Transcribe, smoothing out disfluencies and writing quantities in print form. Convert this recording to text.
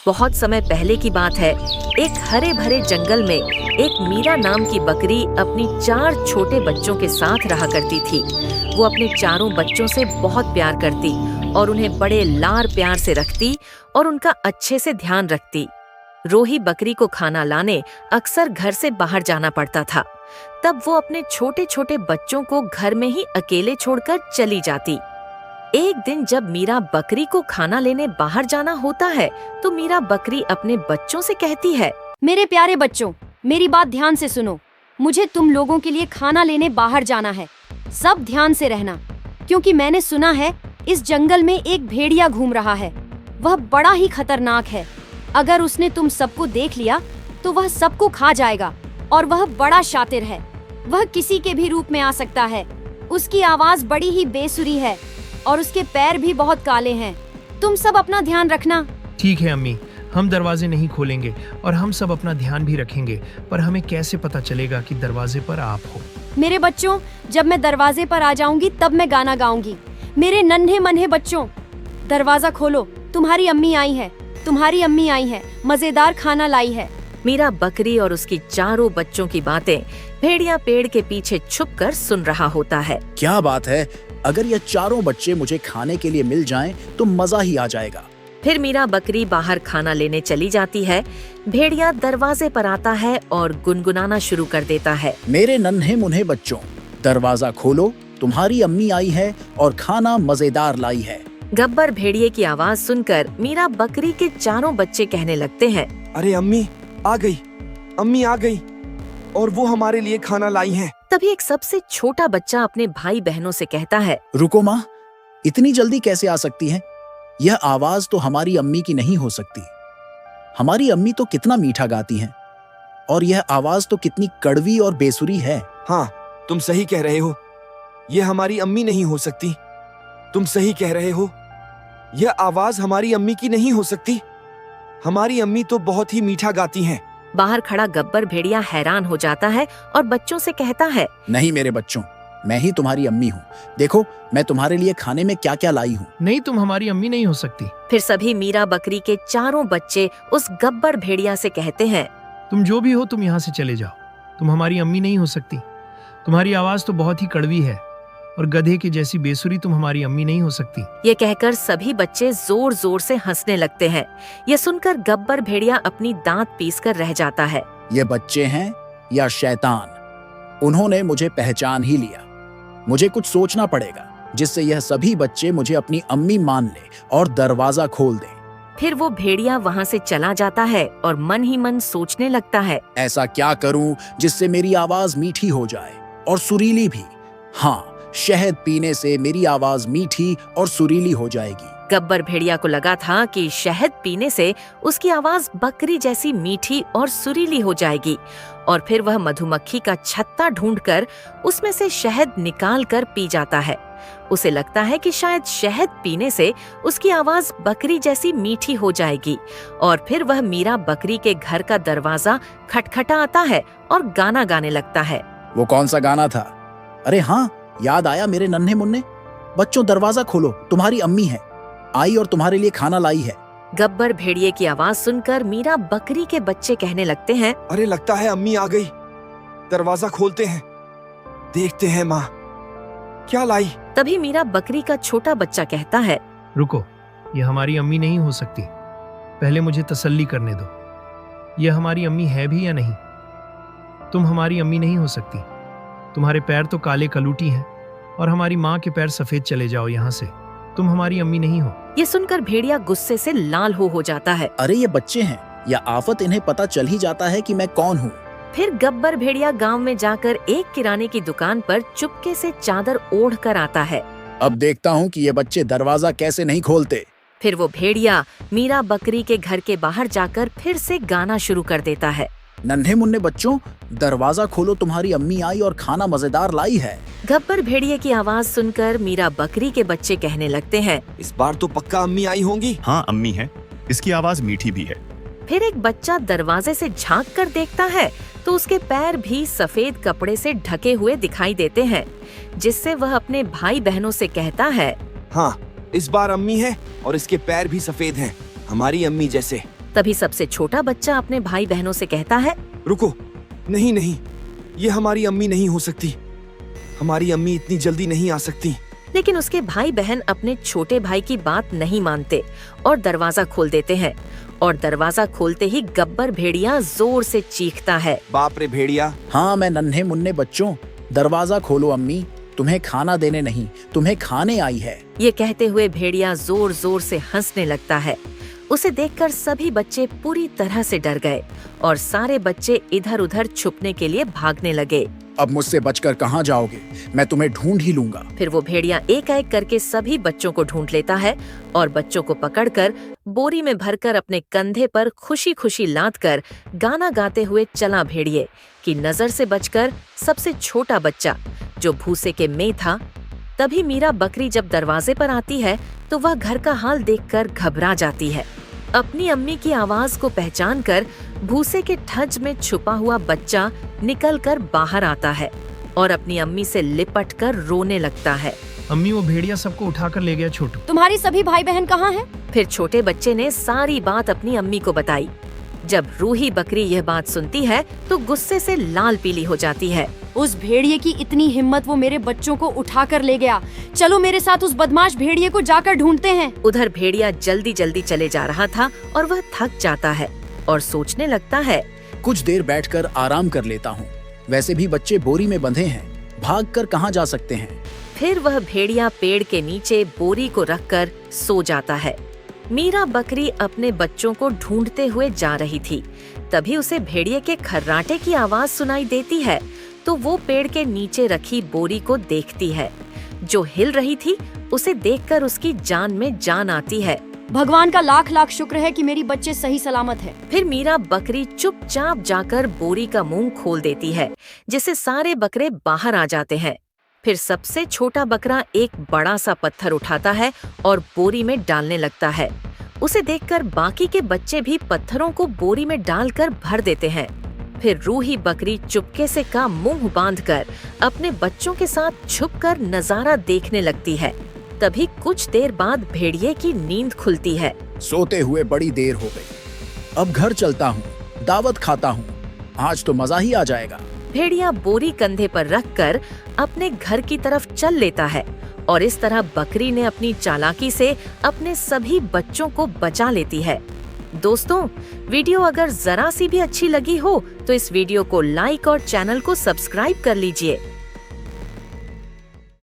बहुत समय पहले की बात है। एक हरे भरे जंगल में एक मीरा नाम की बकरी अपनी 4 छोटे बच्चों के साथ रहा करती थी। वो अपने चारों बच्चों से बहुत प्यार करती और उन्हें बड़े लार प्यार से रखती और उनका अच्छे से ध्यान रखती। रोही बकरी को खाना लाने अक्सर घर से बाहर जाना पड़ता था। तब वो अपने छोटे छोटे बच्चों को घर में ही अकेले छोड़कर चली जाती। एक दिन जब मीरा बकरी को खाना लेने बाहर जाना होता है तो मीरा बकरी अपने बच्चों से कहती है, मेरे प्यारे बच्चों, मेरी बात ध्यान से सुनो। मुझे तुम लोगों के लिए खाना लेने बाहर जाना है। सब ध्यान से रहना, क्योंकि मैंने सुना है इस जंगल में एक भेड़िया घूम रहा है। वह बड़ा ही खतरनाक है। अगर उसने तुम सबको देख लिया तो वह सबको खा जाएगा और वह बड़ा शातिर है। वह किसी के भी रूप में आ सकता है। उसकी आवाज बड़ी ही बेसुरी है और उसके पैर भी बहुत काले हैं। तुम सब अपना ध्यान रखना। ठीक है अम्मी, हम दरवाजे नहीं खोलेंगे और हम सब अपना ध्यान भी रखेंगे, पर हमें कैसे पता चलेगा कि दरवाजे पर आप हो? मेरे बच्चों, जब मैं दरवाजे पर आ जाऊंगी तब मैं गाना गाऊंगी। मेरे नन्हे मन्हे बच्चों, दरवाजा खोलो। तुम्हारी अम्मी आई है, तुम्हारी अम्मी आई है, मजेदार खाना लाई है। मीरा बकरी और उसकी चारों बच्चों की बातें भेड़िया पेड़ के पीछे छुपकर सुन रहा होता है। क्या बात है, अगर ये चारों बच्चे मुझे खाने के लिए मिल जाएं तो मजा ही आ जाएगा। फिर मीरा बकरी बाहर खाना लेने चली जाती है। भेड़िया दरवाजे पर आता है और गुनगुनाना शुरू कर देता है, मेरे नन्हे मुन्हे बच्चों, दरवाजा खोलो। तुम्हारी अम्मी आई है और खाना मजेदार लाई है। गब्बर भेड़िए की आवाज सुनकर मीरा बकरी के चारों बच्चे कहने लगते हैं, अरे अम्मी आ गई, अम्मी आ गई और वो हमारे लिए खाना लाई है। तभी एक सबसे छोटा बच्चा अपने भाई बहनों से कहता है, रुको माँ, इतनी जल्दी कैसे आ सकती है? यह आवाज तो हमारी अम्मी की नहीं हो सकती। हमारी अम्मी तो कितना मीठा गाती हैं और यह आवाज तो कितनी कड़वी और बेसुरी है। हाँ, तुम सही कह रहे हो, ये हमारी अम्मी नहीं हो सकती। तुम सही कह रहे हो, यह आवाज हमारी अम्मी की नहीं हो सकती। हमारी अम्मी तो बहुत ही मीठा गाती हैं। बाहर खड़ा गब्बर भेड़िया हैरान हो जाता है और बच्चों से कहता है, नहीं मेरे बच्चों, मैं ही तुम्हारी अम्मी हूँ। देखो मैं तुम्हारे लिए खाने में क्या क्या लाई हूँ। नहीं, तुम हमारी अम्मी नहीं हो सकती। फिर सभी मीरा बकरी के चारों बच्चे उस गब्बर भेड़िया से कहते हैं, तुम जो भी हो, तुम यहाँ से चले जाओ। तुम हमारी अम्मी नहीं हो सकती। तुम्हारी आवाज तो बहुत ही कड़वी है और गधे की जैसी बेसुरी। तुम हमारी अम्मी नहीं हो सकती। ये कहकर सभी बच्चे जोर जोर से हंसने लगते हैं। ये सुनकर गब्बर भेड़िया अपनी दांत पीसकर रह जाता है। ये बच्चे हैं या शैतान? उन्होंने मुझे पहचान ही लिया। मुझे कुछ सोचना पड़ेगा जिससे यह सभी बच्चे मुझे अपनी अम्मी मान ले और दरवाजा खोल दें। फिर वो भेड़िया वहाँ से चला जाता है और मन ही मन सोचने लगता है, ऐसा क्या करूं जिससे मेरी आवाज मीठी हो जाए और सुरीली भी। हाँ, शहद पीने से मेरी आवाज मीठी और सुरीली हो जाएगी। गब्बर भेड़िया को लगा था कि शहद पीने से उसकी आवाज बकरी जैसी मीठी और सुरीली हो जाएगी और फिर वह मधुमक्खी का छत्ता ढूंढकर उसमें से शहद निकाल कर पी जाता है। उसे लगता है कि शायद शहद पीने से उसकी आवाज बकरी जैसी मीठी हो जाएगी और फिर वह मीरा बकरी के घर का दरवाजा खटखटाता है और गाना गाने लगता है। वो कौन सा गाना था? अरे हाँ, याद आया मेरे नन्हे मुन्ने बच्चों, दरवाजा खोलो। तुम्हारी अम्मी है आई और तुम्हारे लिए खाना लाई है। गब्बर भेड़िए की आवाज सुनकर मीरा बकरी के बच्चे कहने लगते हैं, अरे लगता है अम्मी आ गई। दरवाजा खोलते हैं, देखते हैं माँ क्या लाई। तभी मीरा बकरी का छोटा बच्चा कहता है, रुको, ये हमारी अम्मी नहीं हो सकती। पहले मुझे तसल्ली करने दो। यह हमारी अम्मी है भी या नहीं? तुम हमारी अम्मी नहीं हो सकती। तुम्हारे पैर तो काले कलूटी हैं और हमारी माँ के पैर सफेद। चले जाओ यहाँ से, तुम हमारी अम्मी नहीं हो। ये सुनकर भेड़िया गुस्से से लाल हो जाता है। अरे ये बच्चे हैं या आफत, इन्हें पता चल ही जाता है कि मैं कौन हूँ। फिर गब्बर भेड़िया गांव में जाकर एक किराने की दुकान पर चुपके से चादर ओढ़ कर आता है। अब देखता हूँ कि ये बच्चे दरवाजा कैसे नहीं खोलते। फिर वो भेड़िया मीरा बकरी के घर के बाहर जाकर फिर से गाना शुरू कर देता है, नन्हे मुन्ने बच्चों, दरवाजा खोलो। तुम्हारी अम्मी आई और खाना मजेदार लाई है। गब्बर भेड़िए की आवाज सुनकर मीरा बकरी के बच्चे कहने लगते हैं, इस बार तो पक्का अम्मी आई होंगी। हाँ अम्मी है, इसकी आवाज मीठी भी है। फिर एक बच्चा दरवाजे से झांक कर देखता है तो उसके पैर भी सफेद कपड़े से ढके हुए दिखाई देते हैं, जिससे वह अपने भाई बहनों से कहता है, हाँ, इस बार अम्मी है और इसके पैर भी सफेद हैं, हमारी अम्मी जैसे। तभी सबसे छोटा बच्चा अपने भाई बहनों से कहता है, रुको, नहीं नहीं, ये हमारी अम्मी नहीं हो सकती। हमारी अम्मी इतनी जल्दी नहीं आ सकती। लेकिन उसके भाई बहन अपने छोटे भाई की बात नहीं मानते और दरवाजा खोल देते हैं। और दरवाजा खोलते ही गब्बर भेड़िया जोर से चीखता है, बाप रे भेड़िया! हाँ, मैं नन्हे मुन्ने बच्चों, दरवाजा खोलो अम्मी, तुम्हें खाना देने नहीं, तुम्हें खाने आई है। ये कहते हुए भेड़िया जोर जोर से हंसने लगता है। उसे देखकर सभी बच्चे पूरी तरह से डर गए और सारे बच्चे इधर उधर छुपने के लिए भागने लगे। अब मुझसे बचकर कहाँ जाओगे? मैं तुम्हें ढूंढ ही लूंगा। फिर वो भेड़िया एक एक करके सभी बच्चों को ढूंढ लेता है और बच्चों को पकड़कर बोरी में भरकर अपने कंधे पर खुशी खुशी लाद कर गाना गाते हुए चला भेड़िए की नजर से बचकर सबसे छोटा बच्चा जो भूसे के में था। तभी मीरा बकरी जब दरवाजे पर आती है तो वह घर का हाल देखकर घबरा जाती है। अपनी अम्मी की आवाज को पहचान कर भूसे के ठज में छुपा हुआ बच्चा निकलकर बाहर आता है और अपनी अम्मी से लिपट कर रोने लगता है। अम्मी, वो भेड़िया सबको उठाकर ले गया छोटू। तुम्हारी सभी भाई बहन कहाँ हैं? फिर छोटे बच्चे ने सारी बात अपनी अम्मी को बताई। जब रूही बकरी यह बात सुनती है तो गुस्से से लाल पीली हो जाती है। उस भेड़िए की इतनी हिम्मत, वो मेरे बच्चों को उठा कर ले गया। चलो मेरे साथ उस बदमाश भेड़िए को जाकर ढूंढते हैं। उधर भेड़िया जल्दी जल्दी चले जा रहा था और वह थक जाता है और सोचने लगता है, कुछ देर बैठकर आराम कर लेता हूँ। वैसे भी बच्चे बोरी में बंधे हैं, भागकर कहाँ जा सकते हैं। फिर वह भेड़िया पेड़ के नीचे बोरी को रखकर सो जाता है। मीरा बकरी अपने बच्चों को ढूंढते हुए जा रही थी। तभी उसे भेड़िए के खर्राटे की आवाज सुनाई देती है तो वो पेड़ के नीचे रखी बोरी को देखती है जो हिल रही थी। उसे देखकर उसकी जान में जान आती है। भगवान का लाख लाख शुक्र है कि मेरी बच्चे सही सलामत है। फिर मीरा बकरी चुपचाप जाकर बोरी का मुंह खोल देती है जिससे सारे बकरे बाहर आ जाते हैं। फिर सबसे छोटा बकरा एक बड़ा सा पत्थर उठाता है और बोरी में डालने लगता है। उसे देखकर बाकी के बच्चे भी पत्थरों को बोरी में डालकर भर देते हैं। फिर रूही बकरी चुपके से का मुंह बांधकर अपने बच्चों के साथ छुपकर नजारा देखने लगती है। तभी कुछ देर बाद भेड़िए की नींद खुलती है। सोते हुए बड़ी देर हो गई, अब घर चलता हूँ, दावत खाता हूँ, आज तो मजा ही आ जाएगा। भेड़िया बोरी कंधे पर रखकर अपने घर की तरफ चल लेता है और इस तरह बकरी ने अपनी चालाकी से अपने सभी बच्चों को बचा लेती है। दोस्तों, वीडियो अगर जरा सी भी अच्छी लगी हो तो इस वीडियो को लाइक और चैनल को सब्सक्राइब कर लीजिए।